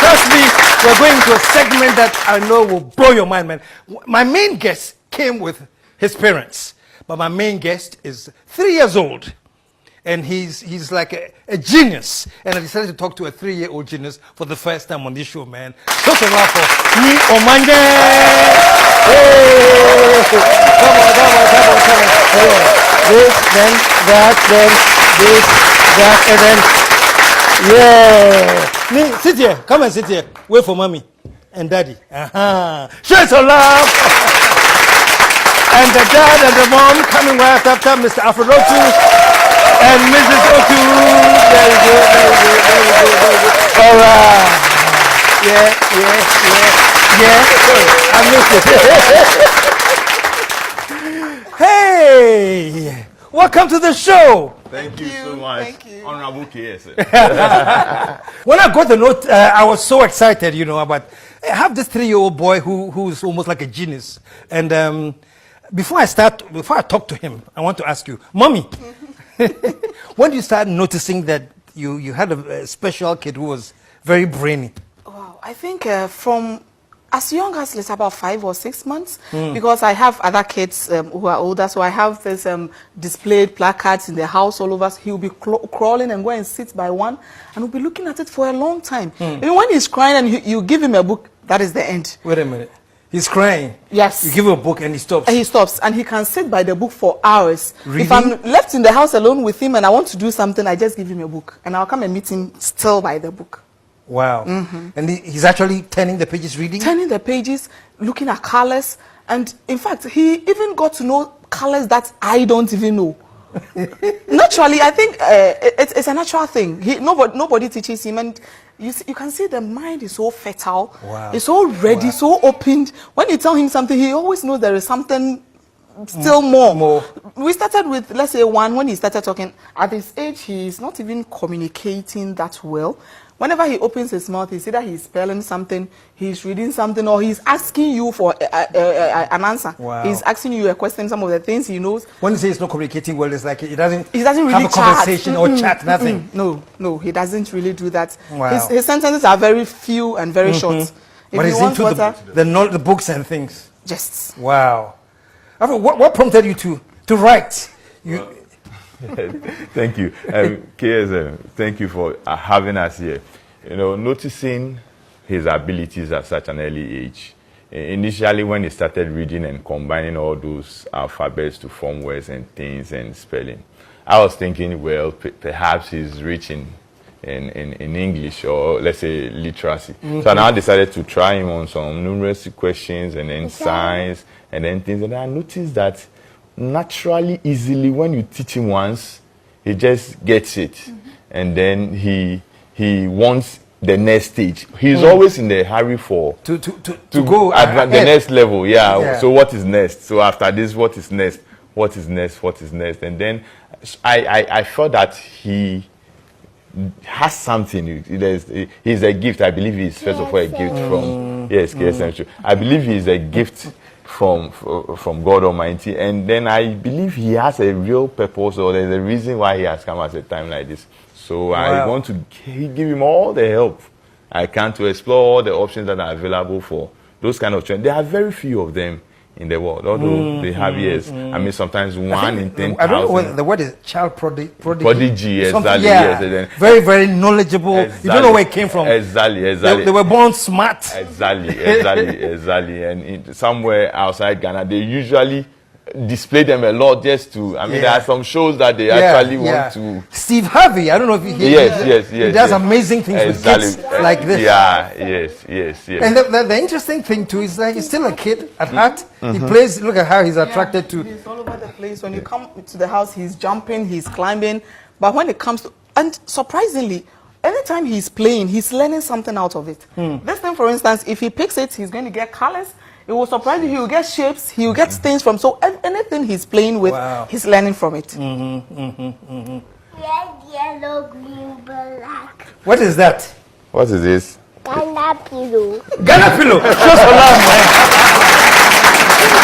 trust me, we're going to a segment that I know will blow your mind, man. My main guest came with his parents, but my main guest is 3 years old. And he's like a genius. And I decided to talk to a 3-year-old genius for the first time on this show, man. Just a laugh for me, Omanje. Hey! Come on. This, then that, then this, that, and then, yeah. Me, sit here. Come and sit here. Wait for mommy and daddy. Show some love. And the dad and the mom coming right after Mr. Afrodotu. And Mrs. Otu, very good. All right. Yeah. I missed it. Hey, welcome to the show. Thank you so much. Thank you. Honorable KS. When I got the note, I was so excited, about. I have this 3-year-old boy who's almost like a genius. And before I talk to him, I want to ask you, Mommy. When did you start noticing that you had a special kid who was very brainy? Wow, I think from as young as about 5 or 6 months, because I have other kids who are older, so I have this displayed placards in the house all over. He'll be crawling and go and sit by one, and we'll be looking at it for a long time. Even when he's crying and you give him a book, that is the end. Wait a minute. He's crying. Yes. You give him a book and he stops. And he stops, and he can sit by the book for hours. Really? If I'm left in the house alone with him and I want to do something, I just give him a book, and I'll come and meet him still by the book. Wow. And he's actually turning the pages, reading? Turning the pages, looking at colors, and in fact, he even got to know colors that I don't even know. Naturally, I think it's a natural thing. Nobody teaches him, and you can see the mind is so fertile. Wow. It's so ready, so opened. When you tell him something, he always knows there is something still more. We started with, let's say, 1. When he started talking, at his age, he's not even communicating that well. Whenever he opens his mouth, it's either he's spelling something, he's reading something, or he's asking you for an answer. Wow. He's asking you a question, some of the things he knows. When you say he's not communicating well, it's like he doesn't really have a conversation or chat, nothing. No, he doesn't really do that. Wow. His sentences are very few and very short. But he's into the books and things. Just. Wow. What prompted you to write? Thank you. KS, thank you for having us here. Noticing his abilities at such an early age. Initially, when he started reading and combining all those alphabets to form words and things and spelling, I was thinking, well, perhaps he's rich in English, or let's say literacy. So I now decided to try him on some numeracy questions and then science and then things. And I noticed that naturally, easily, when you teach him once, he just gets it. And then he wants the next stage. He's always in the hurry to go at the next level. Yeah. So what is next? So after this, what is next? What is next? What is next? And then I felt that he has something. He's a gift. I believe he's first of all a gift from KSM. I believe he's a gift from God Almighty, and then I believe he has a real purpose, or there's a reason why he has come at a time like this. So I want to give him all the help I can to explore all the options that are available for those kind of children. There are very few of them in the world, although they have years. I mean, sometimes 1 in 10,000. I don't know what the word is. Child prodigy. Prodigy, exactly. Yeah. Yes, very, very knowledgeable. Exactly. You don't know where it came from. Exactly. They were born smart. Exactly. And somewhere outside Ghana, they usually display them a lot just to, there are some shows that they actually want to. Steve Harvey, I don't know if he he does amazing things with kids like this. Yes. And the interesting thing too is like he's still a kid at heart. He plays, look at how he's attracted to. He's all over the place. When you come to the house, he's jumping, he's climbing. But when it comes to, and surprisingly, anytime he's playing, he's learning something out of it. This time, for instance, if he picks it, he's going to get colors. It will surprise you. He will get shapes. He will get things from. So anything he's playing with, he's learning from it. Red, yellow, green, black. What is that? What is this? Ghana pillow. Ghana pillow. Show some love, man.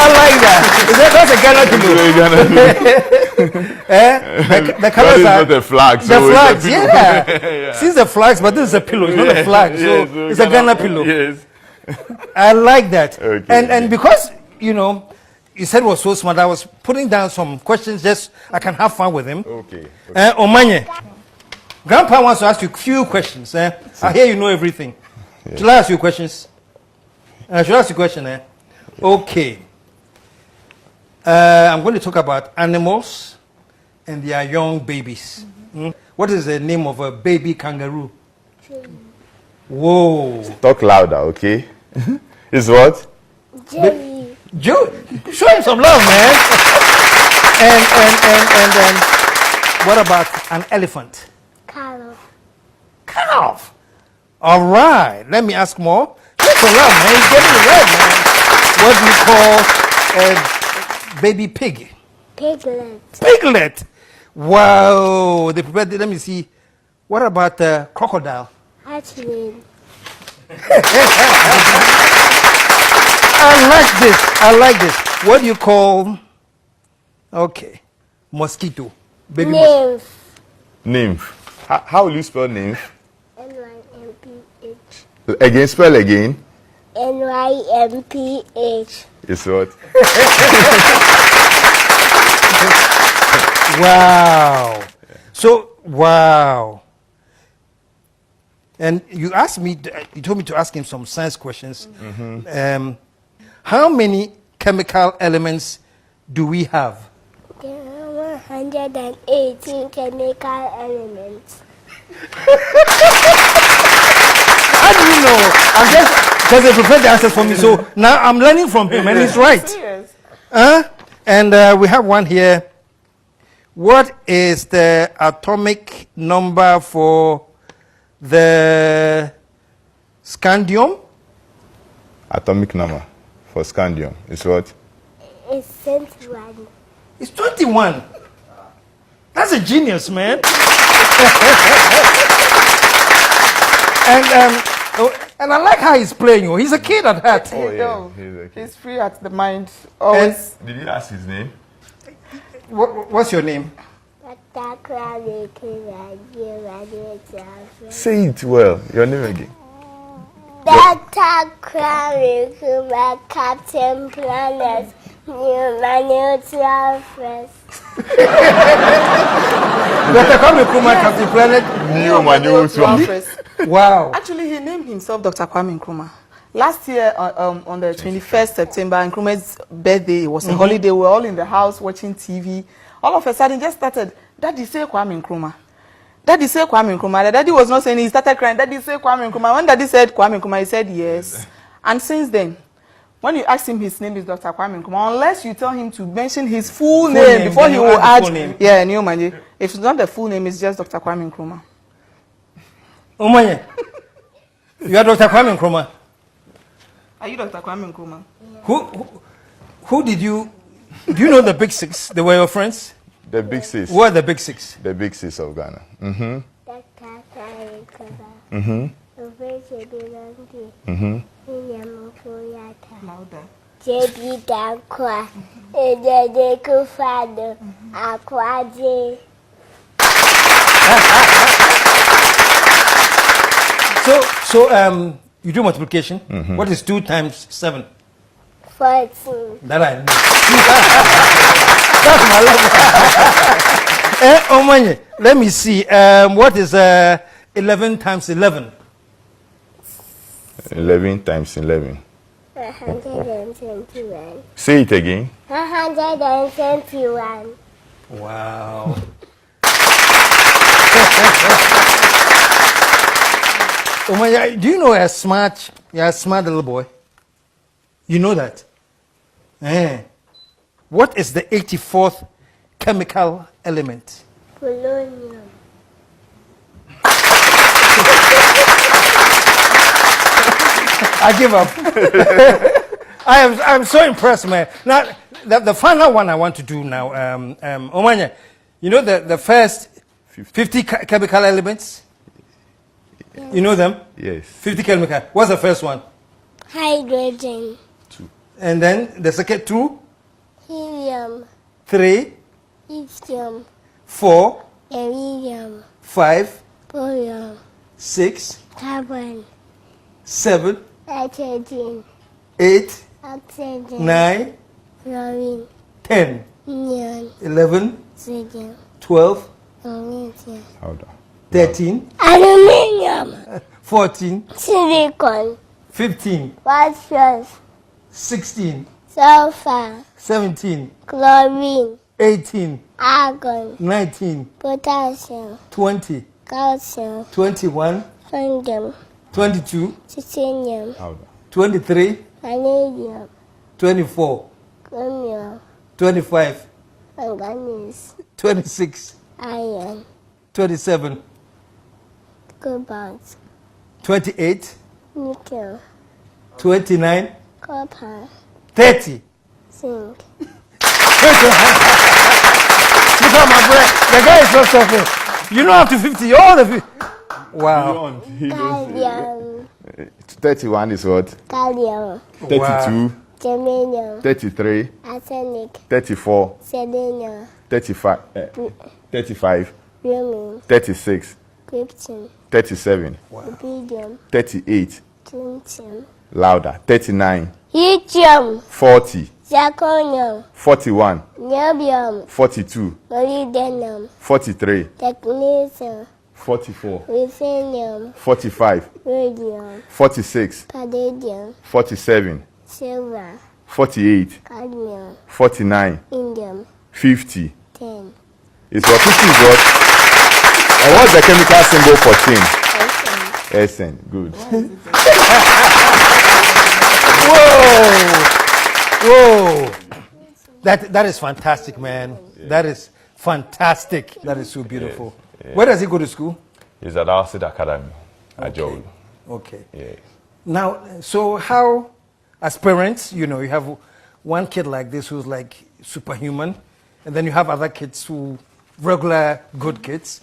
I like that. That's a Ghana pillow. The colors That is are not a flag. the So flags. it's a pillow. Yeah. Since the flags, but this is a pillow. It's not a flag. So Yes, it's a Ghana pillow. Yes. I like that. Okay. And because you know, you said it was so smart, I was putting down some questions just I can have fun with him. Okay. Omanye, Grandpa wants to ask you a few questions. I hear you know everything. Yes. Should I ask you questions? Should I ask you a question? Okay. I'm going to talk about animals and their young babies. What is the name of a baby kangaroo? Whoa. Talk louder, okay? It's what? Jelly. Joe, show him some love, man. and what about an elephant? Carol. Calf. All right. Let me ask more. Show some love, man. He's getting it right, man. What do you call a baby pig? Piglet. Piglet. Wow. They prepared. Let me see. What about crocodile? Hatchling. I like this. What do you call? Okay, mosquito. Baby mosquito. Nymph. Nymph. How will you spell nymph? NYMPH. Again, spell again. NYMPH. It's what? Wow. So wow. And you asked me. You told me to ask him some science questions. How many chemical elements do we have? There are 118 chemical elements. How do you know? I'm just because they prepared the answers for me. So now I'm learning from him, and he's right. Serious. And we have one here. What is the atomic number for the scandium? Atomic number for scandium. It's what? It's 21. It's 21. That's a genius, man. And I like how he's playing. He's a kid at heart. Oh, yeah. No, He's a kid. he's free at the mind. Always. Did you ask his name? What's your name? Say it well. Your name again. Dr. Kwame Nkrumah, Captain Planet, Neutral First. Dr. Kwame Nkrumah, Captain Planet. Wow. Actually, he named himself Dr. Kwame Nkrumah. Last year, on the 21st September, Nkrumah's birthday, it was a holiday. We were all in the house watching TV. All of a sudden, just started, Daddy say Kwame Nkrumah. Daddy say Kwame Nkrumah. The daddy was not saying, he started crying. Daddy say Kwame Nkrumah. When Daddy said Kwame Nkrumah, he said yes. And since then, when you ask him his name is Dr. Kwame Nkrumah, unless you tell him to mention his full name before he will add, yeah, Neomanje. If it's not the full name, it's just Dr. Kwame Nkrumah. Omanye, you are Dr. Kwame Nkrumah. Are you Dr. Kwame Nkrumah? Who did you? Do you know the Big Six? They were your friends. The Big Six. Who are the Big Six? The Big Six of Ghana. Dr. Kwame Nkrumah. Louder. JB Dankwa. Ejede Kufado. Akwaje. So you do multiplication. What is 2 times 7? 14. That I know. That's my love. Omanye, let me see. What is 11 times 11? 11 times 11. 121. Say it again. 121. Wow. Omanye, do you know you're a smart little boy? You know that? What is the 84th chemical element? Polonium. I give up. I'm so impressed, man. Now, the final one I want to do now, Omanye, you know the first 50 chemical elements? You know them? Yes. 50 chemical. What's the first one? Hydrogen. And then the second 2, helium, 3, lithium, 4, iridium, 5, barium, 6, carbon, 7, nitrogen, 8, oxygen, 9, fluorine, 10, neon, 11, sodium, 12, magnesium, Louder. 13, aluminium, 14, silicon, 15, phosphorus, 16, sulfur, 17, chlorine, 18, argon, 19, potassium, 20, calcium, 21, sodium, 22, titanium, Louder. 23, vanadium, 24, chromium, 25, manganese, 26, iron, 27, cobalt, 28, nickel, 29, copper, 30. zinc, Look at my breath. The guy is not suffering. You know up to 50. You're all the 50. Wow. Beyond, he knows, gallium, 31 is what? gallium, 32, germanium, 33, arsenic, 34, selenium, 35, 35, bromine, 36, krypton, 37, rubidium, 38, strontium, louder, 39, lithium, 40, zirconium, 41, niobium, 42, molybdenum, 43, technetium, 44, ruthenium, 45, radium, 46, palladium, 47, silver, 48, cadmium, 49, indium, 50. 10, Is what 50 is what? And what's the chemical symbol for tin? ocean, SN. Good. Whoa. That is fantastic, man. That is fantastic. That is so beautiful. Where does he go to school? He's at Alcid Academy, Ajol. Okay. Yeah. Now, so how, as parents, you know, you have one kid like this who's like superhuman, and then you have other kids who regular good kids.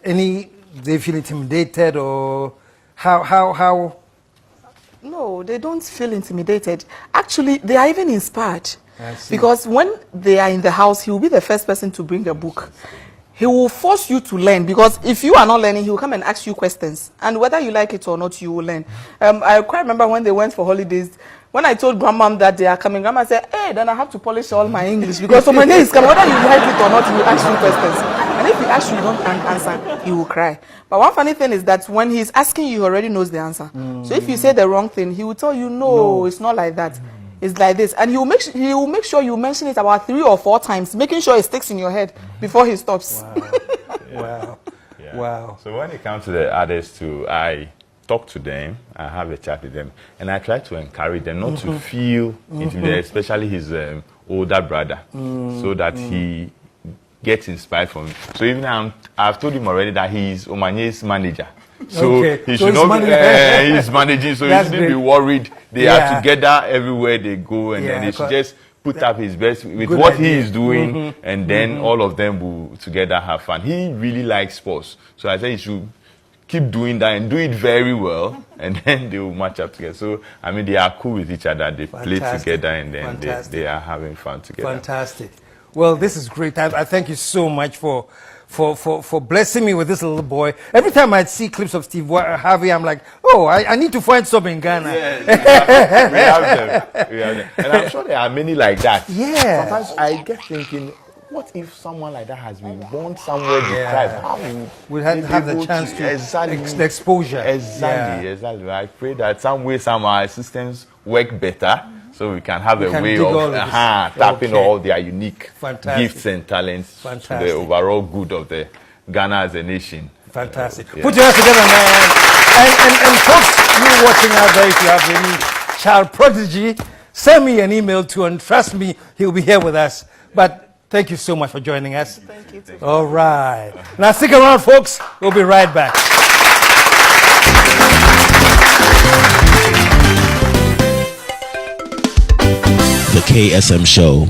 They feel intimidated, or how? No, they don't feel intimidated. Actually, they are even inspired. I see. Because when they are in the house, he will be the first person to bring a book. He will force you to learn, because if you are not learning, he will come and ask you questions. And whether you like it or not, you will learn. I quite remember when they went for holidays, when I told grandma that they are coming, grandma said, hey, then I have to polish all my English, because so many is coming. Whether you like it or not, he will ask you questions. And if he asks you, you don't answer, he will cry. But one funny thing is that when he's asking you, he already knows the answer. So if you say the wrong thing, he will tell you, no, it's not like that. It's like this. And he will make sure you mention it about 3 or 4 times, making sure it sticks in your head before he stops. Wow. Yeah. Wow. So when it comes to the others too, I talk to them, I have a chat with them, and I try to encourage them not to feel intimidated, especially his older brother, so that he gets inspired from it. So even I've told him already that he's Omanye's manager. So Okay. he So should he's not be, managing. he's managing, so he That's shouldn't be great. worried. They Yeah. are together everywhere they go, and Yeah, then they should because- just put up his best with Good what idea. he is doing, and then all of them will together have fun. He really likes sports, so I think he should keep doing that and do it very well, and then they will match up together. So I mean, they are cool with each other. They play Fantastic. together, and then Fantastic. they are having fun together. Fantastic. Well, this is great. I thank you so much for blessing me with this little boy. Every time I see clips of Steve Harvey, I'm like, oh, I need to find some in Ghana. Yes, we have them. We have them. And I'm sure there are many like that. Yeah. Sometimes I get thinking, what if someone like that has been born somewhere deprived? How will We have the able chance to exactly the exposure. Exactly, Yeah. exactly. I pray that some way, some our systems work better, so we can have a can way dig all of of this. tapping Okay. all their unique Fantastic. gifts and talents to Fantastic. the overall good of the Ghana as a nation. Fantastic. Yeah. Put your hands together, man. And folks, you watching out there, if you have any child prodigy, send me an email too, and trust me, he'll be here with us. But thank you so much for joining us. Thank you. Too. All right. Now stick around, folks. We'll be right back. The KSM Show.